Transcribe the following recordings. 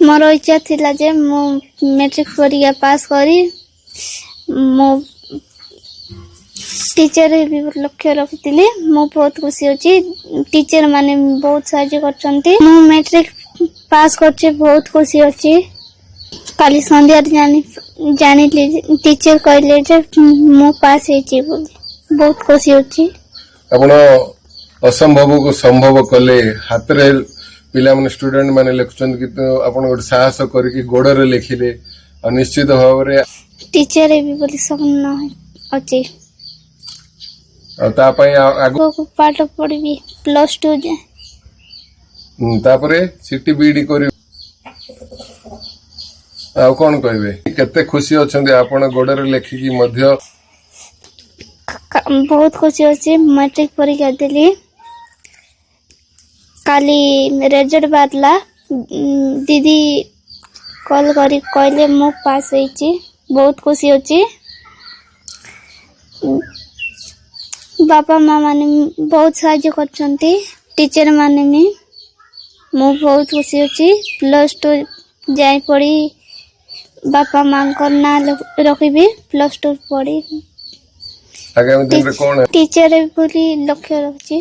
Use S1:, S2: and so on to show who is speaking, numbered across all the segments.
S1: मोर इच्छा थिला जे मो मैट्रिक परीक्षा पास करी मो टीचर भी लक्ष्य रखिली। मो बहुत खुशी अच्छी टीचर माने बहुत साहाय्य करछंती। मो मैट्रिक पास करछे बहुत खुशी अच्छी। काली संध्या जानी टीचर कहले जे मो पास हेची बोली बहुत खुशी अच्छी।
S2: आपण असंभव को संभव कले हाथ रे पिला माने स्टूडेंट माने लिखुछन कि आपण गोटे साहस करके गोड़े लिखिले और निश्चित भाव रे
S1: टीचर भी बोली सपना अच्छी।
S2: आगो
S1: पाठ पढ़ी +2 जे
S2: तापरे सिटी बीडी करी आ कोन कहबे केते खुशी अछंदी आपण गोड़े लिखिकी मध्य
S1: बहुत खुशी अच्छी। मैट्रिक परीक्षा देली काली रिजल्ट बादला दीदी कॉल करी कहले मो पास होईची बहुत खुशी अच्छी। बापा माँ माने बहुत साहाय्य करछंती टीचर माने भी मो बहुत खुशी अच्छी। +2 जाई पड़ी बापा माँ को ना रखी +2 पढ़ी
S2: आगामी दिन रे कोन
S1: टीचर बोली लक्ष्य रखी।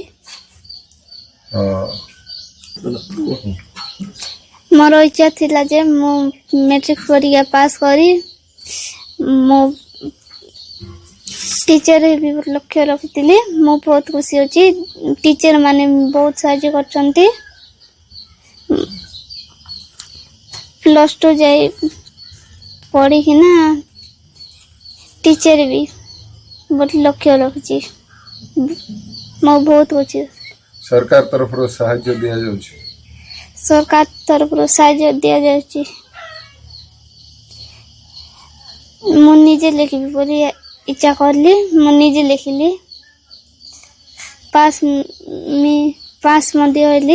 S1: मोर इच्छा थिला जे मो मैट्रिक परीक्षा पास करी मो टीचर भी लक्ष्य रखिली। मो बहुत खुशी अच्छी टीचर माने बहुत साहाय्य करछंती। +2 जाई पढ़ी कि ना टीचर भी बहुत लक्ष्य रखी मो बहुत खुशी।
S2: सरकार तरफ रो सहायता दिया जाउछि।
S1: सरकार तरफ रो सहायता दिया जाउछि। मु निजे लिखबी बोली इच्छा करली मु निजे लिखिली पास मध्ये होइली।